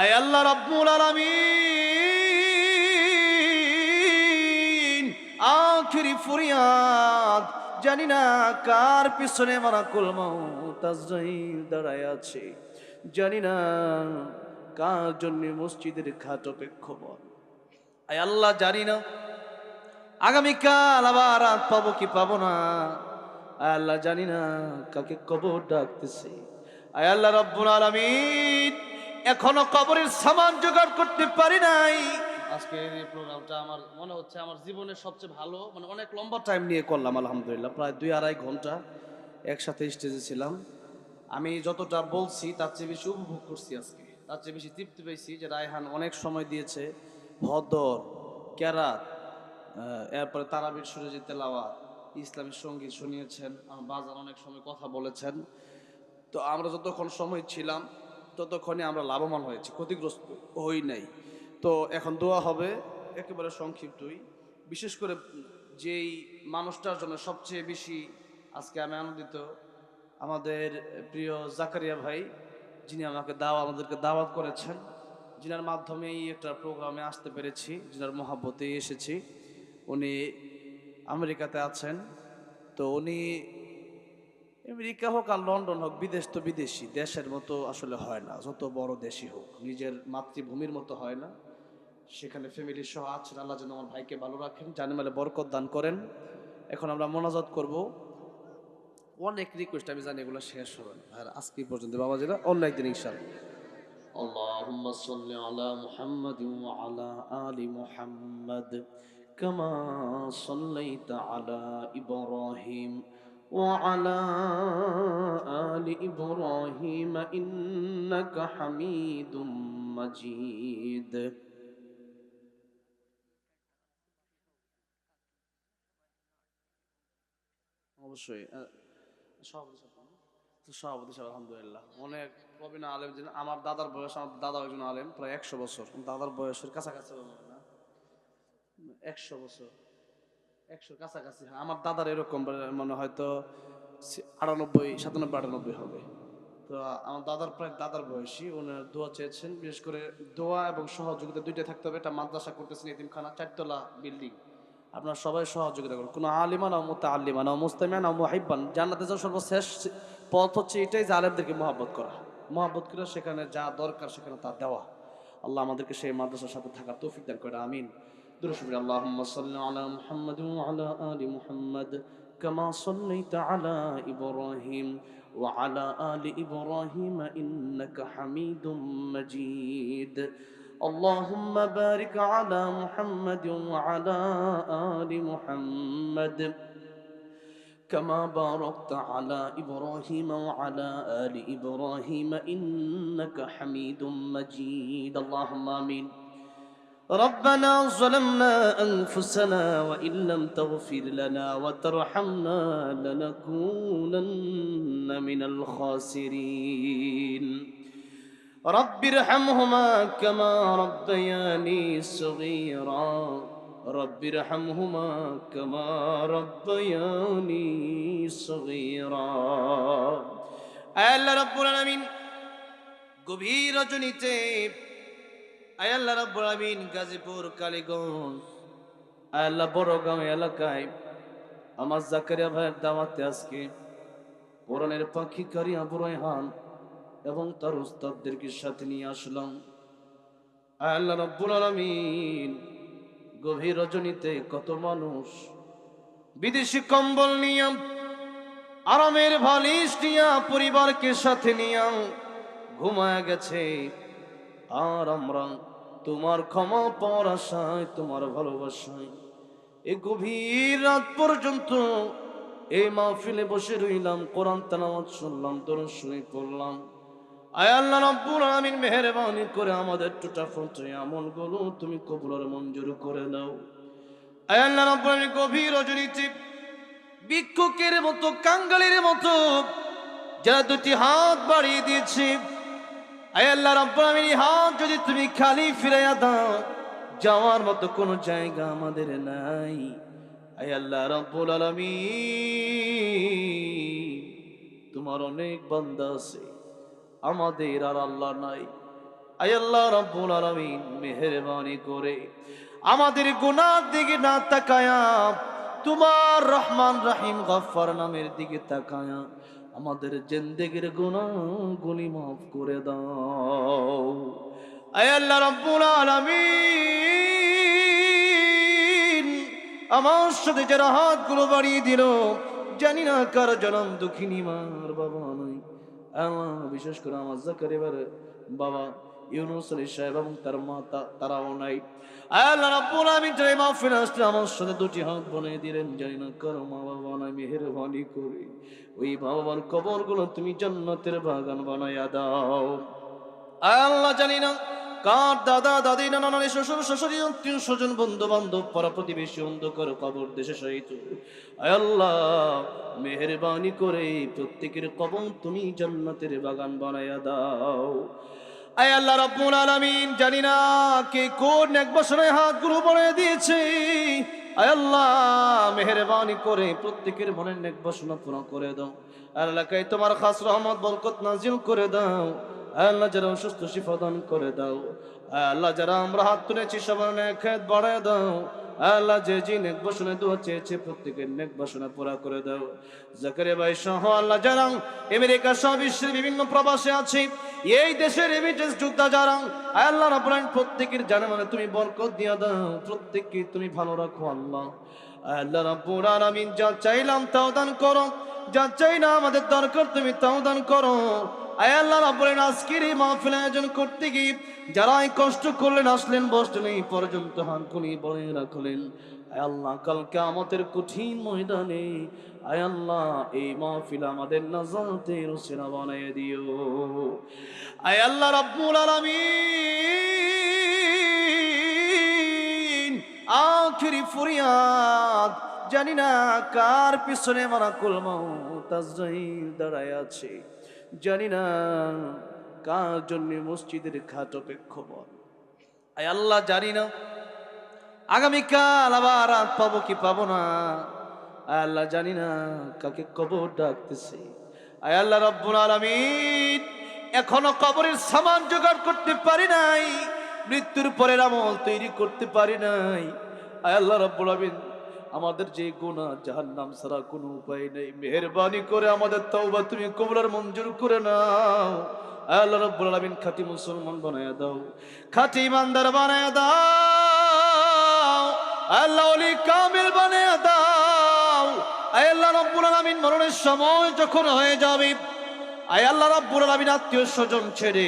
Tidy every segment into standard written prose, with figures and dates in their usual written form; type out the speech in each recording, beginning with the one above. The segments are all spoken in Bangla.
আয় আল্লাহ রাব্বুল আলামিন, আখিরি ফরিয়াদ, জানি না কার পিছনে মালাকুল মউত আজরাইল দাঁড়ায় আছে, জানি না কার জন্য মসজিদের খাট অপেক্ষমান। আয় আল্লাহ, জানি না আগামীকাল আবার রাত পাবো কি পাবো না। আয় আল্লাহ, জানি না কাকে কবর ডাকতেছে। আয় আল্লাহ রাব্বুল আলামিন, এখনো কবরের সামান জোগাড় করতে পারি নাই। আজকের এই প্রোগ্রামটা আমার মনে হচ্ছে আমার জীবনের সবচেয়ে ভালো, মানে অনেক লম্বা টাইম নিয়ে করলাম আলহামদুলিল্লাহ। প্রায় 2-2.5 ঘন্টা একসাথে স্টেজে ছিলাম। আমি যতটা বলছি তার চেয়ে বেশি উপভোগ করছি আজকে, তার চেয়ে বেশি তৃপ্তি পেয়েছি যে রায়হান অনেক সময় দিয়েছে। ভদর, কেরাত, এরপরে তারাবির সুরে যে তেলাওয়াত, ইসলামী সঙ্গীত শুনিয়েছেন, আমার বাজার অনেক সময় কথা বলেছেন। তো আমরা যতক্ষণ সময় ছিলাম ততক্ষণে আমরা লাভবান হয়েছি, ক্ষতিগ্রস্ত হই নাই। তো এখন দোয়া হবে একেবারে সংক্ষিপ্তই। বিশেষ করে যেই মানুষটার জন্য সবচেয়ে বেশি আজকে আমি আনন্দিত, আমাদের প্রিয় জাকারিয়া ভাই, যিনি আমাদেরকে দাওয়াত করেছেন, যিনার মাধ্যমেই একটা প্রোগ্রামে আসতে পেরেছি, যিনার মহাব্বতে এসেছি। উনি আমেরিকাতে আছেন। তো উনি আমেরিকা হোক আর লন্ডন হোক, বিদেশ তো বিদেশি, দেশের মতো আসলে হয় না। যত বড় দেশই হোক নিজের মাতৃভূমির মতো হয় না। সেখানে ফ্যামিলি সহ আছেন। আল্লাহ যেন আমার ভাইকে ভালো রাখেন, জানে মালে বরকত দান করেন। এখন আমরা মোনাজাত করব। অনেক রিকোয়েস্ট আমি জানি, এগুলো শেষ হবে না আর আজকে পর্যন্ত বাবা যেটা অন্য একদিন ইনশাআল্লাহ। اللهم صل على محمد وعلى آل محمد كما صليت على إبراهيم وعلى آل إبراهيم إنك حميد مجيد. অবশ্যই সভাপতি সাহেব আলহামদুলিল্লাহ অনেক প্রবীণ আলেম। আমার দাদার বয়স, আমার দাদা একজন আলেম, প্রায় 100 বছর। দাদার বয়সের কাছাকাছি হবে না, 100 বছর, 100 কাছাকাছি। হ্যাঁ, আমার দাদার এরকম মনে হয়তো 98, 97, 98 হবে। তো আমার দাদার প্রায় দাদার বয়সী, উনি দোয়া চেয়েছেন। বিশেষ করে দোয়া এবং সহযোগিতা দুইটাই থাকতে হবে। একটা মাদ্রাসা করতেছেন, এতিমখানা, 4 তলা বিল্ডিং। আপনারা সবাই সহযোগিতা করুন। কোনো আলিমা নাও মুতাআল্লিমা নাও মুস্তামিআ নাও মুহিব্বান, জান্নাতে যাওয়ার সর্বশ্রেষ্ঠ পথ হচ্ছে এটাই যে আলেমদেরকে মহব্বত করা। মহব্বত করে সেখানে যা দরকার সেখানে তা দেওয়া। আল্লাহ আমাদেরকে সেই মাদ্রাসার সাথে থাকার তৌফিক দান করে, আমিন। দুরূদ শরীফ। আল্লাহুম্মা সাল্লি আলা মুহাম্মাদ ওয়া আলা আলি মুহাম্মাদ কামা সাল্লাইতা আলা ইব্রাহিম ওয়া আলা আলি ইব্রাহিম ইন্নাকা হামিদুম মাজিদ। اللهم بارك على محمد وعلى آل محمد كما باركت على إبراهيم وعلى آل إبراهيم إنك حميد مجيد. اللهم آمين. ربنا ظلمنا أنفسنا وإن لم تغفر لنا وترحمنا لنكونن من الخاسرين. رب ارحمهما كما ربياني صغيرا. رب ارحمهما كما ربياني صغيرا. আল্লাহ রাব্বুল আলামিন গভীর রজনীতে, আল্লাহ রাব্বুল আলামিন গাজীপুর, কালীগঞ্জ, আল্লাহ বড়গাঁও এলাকায় আমার জাকারিয়া ভাইয়ের দাওয়াতে আজকে কোরআনের পাখি কারি আবু রায়হান এবং তার উস্তাদদেরকে সাথে নিয়ে আসলাম। আল্লাহ রাব্বুল আলামিন গভীর রজনীতে কত মানুষ বিদেশি কম্বল নিয়ে, আরামের বালিশ নিয়ে, পরিবারকে সাথে নিয়ে ঘুমায় গেছে। আর আমরা তোমার ক্ষমা পাওয়ার আশায়, তোমার ভালোবাসায় এই গভীর রাত পর্যন্ত এই মাহফিলে বসে রইলাম, কোরআন তেলাওয়াত শুনলাম, দরুদ শরীফ পড়লাম। আয় আল্লাহ রাব্বুল আলামিন মেহেরবানি করে আমাদের টুটাফুটি আমলগুলো তুমি কবুল আর মঞ্জুর করে নাও। আয় আল্লাহ রাব্বুল আলামিন গভীর রজনীতে ভিক্ষুকের মতো, কাঙ্গালের মতো যারা দুটি হাত বাড়িয়ে দিয়েছে, আয় আল্লাহ রাব্বুল আলামিন হাত যদি তুমি খালি ফিরাইয়া দাও, যাওয়ার মতো কোনো জায়গা আমাদের নাই। আয় আল্লাহ রাব্বুল আলামিন তোমার অনেক বান্দা আছে, আমাদের আর আল্লাহ নাই। আয় আল্লাহ রাব্বুল আলামিন মেহেরবানি করে আমাদের গুনার দিকে না তাকায়া তোমার রহমান রহিম গফফার নামের দিকে তাকায়া আমাদের জিন্দেগির গুনাহগুলি মাফ করে দাও। আয় আল্লাহ রাব্বুল আলামিন আমার সাথে যারা হাতগুলো বাড়িয়ে দিল, জানি না কার জনম দুঃখিনী মার বাবা নাই। আমার বিশেষ করে আমার জাকারিয়ার বাবা ইউনুস আলী সাহেব এবং তার মাতা তারাও নাই। আল্লাহ রাব্বুল আলামিন যারা মাহফিলে আসলে আমার সাথে দুটি হাত বানিয়ে দিলেন, জানি না কার মা বাবা নাই, মেহেরবানি করে ওই মা বাবার কবরগুলো তুমি জান্নাতের বাগান বানায়া দাও। আল্লাহ জানি না কার দাদা দাদি নানা নানি শ্বশুর শাশুড়ি আত্মীয় স্বজন বন্ধু বান্ধব পাড়া প্রতিবেশী অন্ধকার কবর দেশে সহিত আয় আল্লাহ মেহেরবানি করে প্রত্যেকের কবর তুমি জান্নাতের বাগান বানায়া দাও। আয় আল্লাহ রাব্বুল আলামিন জানি না কে কোন এক বছরে হাতগুলো বাড়িয়ে দিয়েছে, আয় আল্লাহ মেহেরবানি করে প্রত্যেকের মনের নেক বাসনা পূরণ করে দাও। আল্লাহকে তোমার খাস রহমত বরকত নাজিল করে দাও। আল্লাহ যারা অসুস্থ শিফা দান করে দাও। আল্লাহ যারা আমরা হাত তুলেছি সবার নেক হায়াত বাড়ায় দাও। আল্লাহ যে যে নেক বাসনা দোয়া চেয়েছে প্রত্যেকের নেক বাসনা পুরা করে দাও। জাকারিয়া ভাই সহ আল্লাহ যারা আমেরিকা সহ বিশ্বের বিভিন্ন প্রবাসে আছে, এই দেশের রেমিটেন্স যোদ্ধা যারা আল্লাহ রাব্বুল আলামিন প্রত্যেকের জানে মানে তুমি বরকত দিয়া দাও, প্রত্যেককে তুমি ভালো রাখো আল্লাহ। আল্লাহ রাব্বুল আলামিন যা চাইলাম তাও দান করো, যা চাই না আমাদের দরকার তুমি তাও দান করো। আয় আল্লাহ রাব্বুল আলামিন আজকের এই মাহফিল আয়োজন করতে গিয়ে যারা কষ্ট করলেন আসলেন বসলেন এই পর্যন্ত হাতগুলি বলে রাখলেন, আয় আল্লাহ কালকে আমাদের কঠিন ময়দানে আয় আল্লাহ এই মাহফিল আমাদের নাজাতের উসিলা বানায় দিও। আয় আল্লাহ রাব্বুল আলামিন আখিরি ফরিয়াদ, জানি না কার পিছনে মালাকুল মউত আজরাইল দাঁড়ায় আছে, জানি না কার জন্য মসজিদের খাট অপেক্ষমান। আয় আল্লাহ জানি না আগামীকাল আবার রাত পাবো কি পাবো না। আয় আল্লাহ জানি না কাকে কবর ডাকতেছে। আয় আল্লাহ রাব্বুল আলামিন এখনো কবরের সামান জোগাড় করতে পারি নাই, মৃত্যুর পরের আমল তৈরি করতে পারি নাই। আয় আল্লাহ রাব্বুল আলামিন আমাদের যে গুনাহ জাহান্নাম ছাড়া কোনো উপায় নেই, মেহেরবানি করে আমাদের তওবা তুমি কবুল আর মঞ্জুর করে নাও। আল্লাহ রাব্বুল আলামিন খাঁটি মুসলমান বানায়া দাও, খাঁটি ইমানদার বানায়া দাও, আল্লাহ ওলি কামিল বানায়া দাও। আয় আল্লাহ রাব্বুল আলামিন মরণের সময় যখন হয়ে যাবে, আয় আল্লাহ রাব্বুল আলামিন আত্মীয় স্বজন ছেড়ে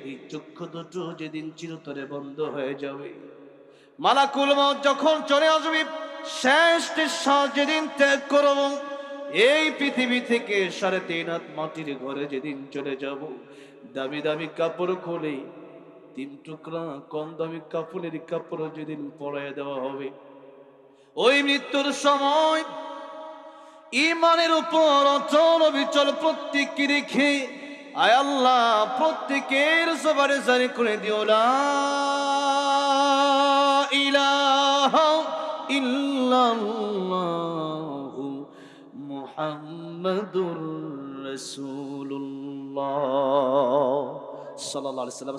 এই চক্ষু দুটো যেদিন চিরতরে বন্ধ হয়ে যাবে, মালাকুল মউত যখন চলে আসবে, শেষ নিঃশ্বাস যেদিন ত্যাগ করব, এই পৃথিবী থেকে 3.5 হাত মাটির ঘরে যেদিন চলে যাব, দামি দামি কাপড় খুলে 3 টুকরা কম দামি কাপড়ের কাপড় যেদিন পরায় দেওয়া হবে, ওই মৃত্যুর সময় ইমানের উপর অচল অবিচল প্রত্যেককে রেখে আয় আল্লাহ প্রত্যেকের জবানে জারি করে দিও লা ইলাহা ইল্লাল্লাহু মুহাম্মাদুর রাসূলুল্লাহ সাল্লাল্লাহু আলাইহি ওয়াসাল্লাম।